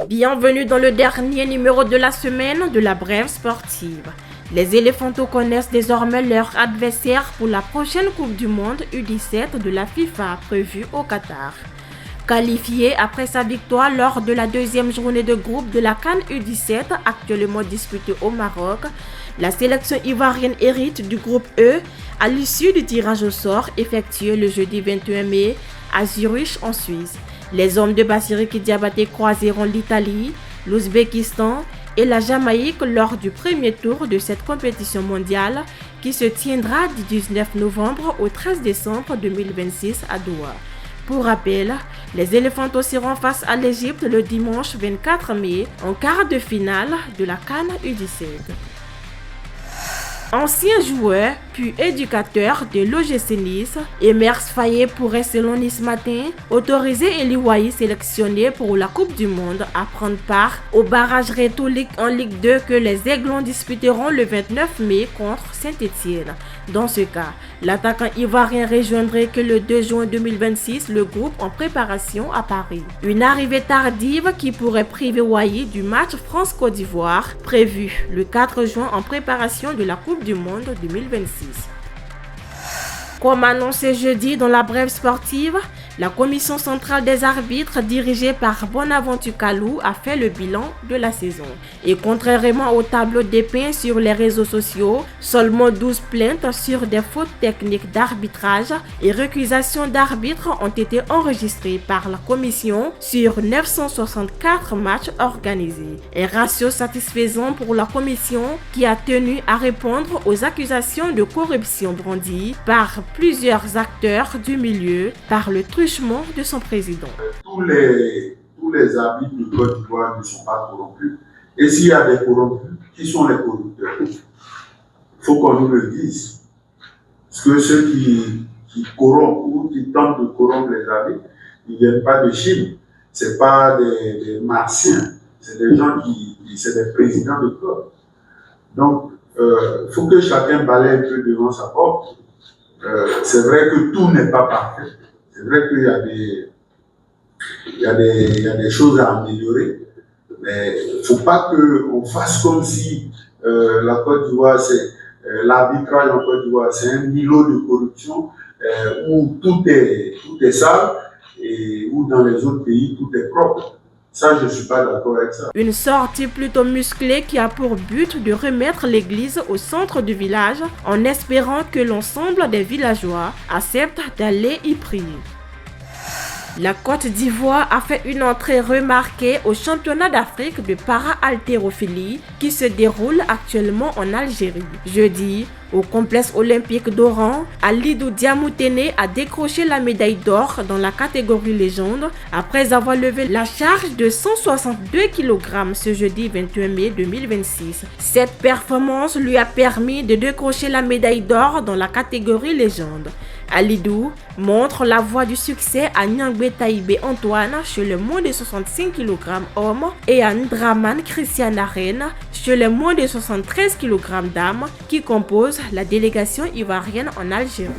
Bienvenue dans le dernier numéro de la semaine de la Brève sportive. Les Éléphantos connaissent désormais leur adversaire pour la prochaine Coupe du Monde U17 de la FIFA prévue au Qatar. Qualifié après sa victoire lors de la deuxième journée de groupe de la CAN U17 actuellement disputée au Maroc, la sélection ivoirienne hérite du groupe E à l'issue du tirage au sort effectué le jeudi 21 mai à Zurich en Suisse. Les hommes de Bassiriki Diabaté croiseront l'Italie, l'Ouzbékistan et la Jamaïque lors du premier tour de cette compétition mondiale qui se tiendra du 19 novembre au 13 décembre 2026 à Doha. Pour rappel, les Éléphantos seront face à l'Égypte le dimanche 24 mai en quart de finale de la CAN U17. Ancien joueur puis éducateur de l'OGC Nice, Emers Faye pourrait selon Nice Matin autoriser Eli Wahi sélectionné pour la Coupe du Monde à prendre part au barrage retour en Ligue 2 que les Aiglons disputeront le 29 mai contre Saint-Étienne. Dans ce cas, l'attaquant ivoirien rejoindrait que le 2 juin 2026 le groupe en préparation à Paris. Une arrivée tardive qui pourrait priver Wahi du match France-Côte d'Ivoire prévu le 4 juin en préparation de la Coupe du Monde 2026. Comme annoncé jeudi dans la Brève sportive, la commission centrale des arbitres dirigée par Bonaventure Kalou a fait le bilan de la saison. Et contrairement au tableau dépeint sur les réseaux sociaux, seulement 12 plaintes sur des fautes techniques d'arbitrage et récusations d'arbitres ont été enregistrées par la commission sur 964 matchs organisés. Un ratio satisfaisant pour la commission qui a tenu à répondre aux accusations de corruption brandies par plusieurs acteurs du milieu par le truchement de son président. Tous les arbitres de Côte d'Ivoire ne sont pas corrompus. Et s'il y a des corrompus, qui sont les corrupteurs? Il faut qu'on nous le dise. Parce que ceux qui corrompent ou qui tentent de corrompre les arbitres, ils ne viennent pas de Chine. Ce n'est pas des Martiens. C'est des gens c'est des présidents de club. Donc, il faut que chacun balaye un peu devant sa porte. C'est vrai que tout n'est pas parfait. C'est vrai qu'il y a des choses à améliorer, mais il ne faut pas qu'on fasse comme si la Côte d'Ivoire, l'arbitrage en Côte d'Ivoire, c'est un îlot de corruption où tout est sale et où dans les autres pays, tout est propre. Ça, je ne suis pas d'accord avec ça. Une sortie plutôt musclée qui a pour but de remettre l'église au centre du village en espérant que l'ensemble des villageois acceptent d'aller y prier. La Côte d'Ivoire a fait une entrée remarquée au championnat d'Afrique de para-haltérophilie qui se déroule actuellement en Algérie. Jeudi, au complexe olympique d'Oran, Alidou Diamoutene a décroché la médaille d'or dans la catégorie légende après avoir levé la charge de 162 kg ce jeudi 21 mai 2026. Cette performance lui a permis de décrocher la médaille d'or dans la catégorie légende. Alidou montre la voie du succès à Nyangbe Taïbé Antoine chez le moins de 65 kg hommes et à Ndraman Christiana Reine chez le moins de 73 kg dames qui composent la délégation ivoirienne en Algérie.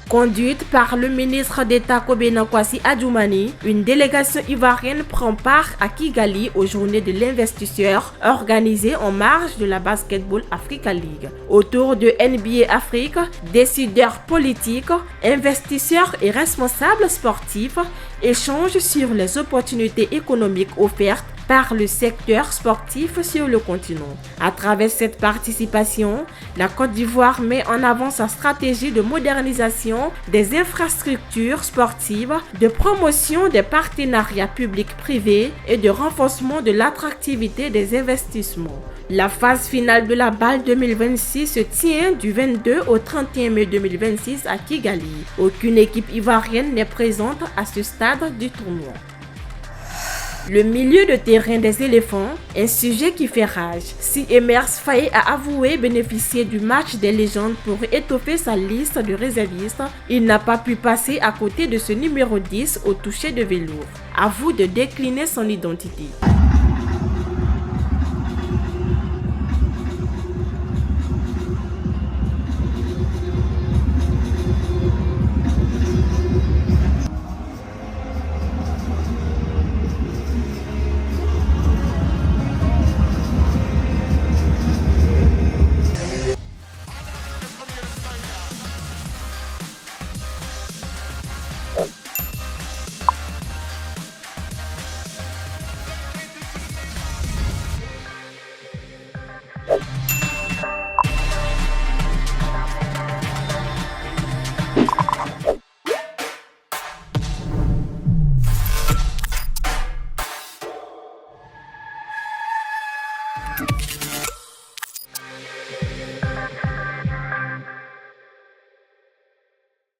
Conduite par le ministre d'État Kobena Kwasi Adjoumani, une délégation ivoirienne prend part à Kigali aux journées de l'investisseur organisées en marge de la Basketball Africa League. Autour de NBA Afrique, décideurs politiques, investisseurs et responsables sportifs échangent sur les opportunités économiques offertes par le secteur sportif sur le continent. À travers cette participation, la Côte d'Ivoire met en avant sa stratégie de modernisation des infrastructures sportives, de promotion des partenariats publics-privés et de renforcement de l'attractivité des investissements. La phase finale de la BAL 2026 se tient du 22 au 31 mai 2026 à Kigali. Aucune équipe ivoirienne n'est présente à ce stade du tournoi. Le milieu de terrain des éléphants, un sujet qui fait rage. Si Emers Faye a avoué bénéficier du match des légendes pour étoffer sa liste de réservistes, il n'a pas pu passer à côté de ce numéro 10 au toucher de velours. À vous de décliner son identité.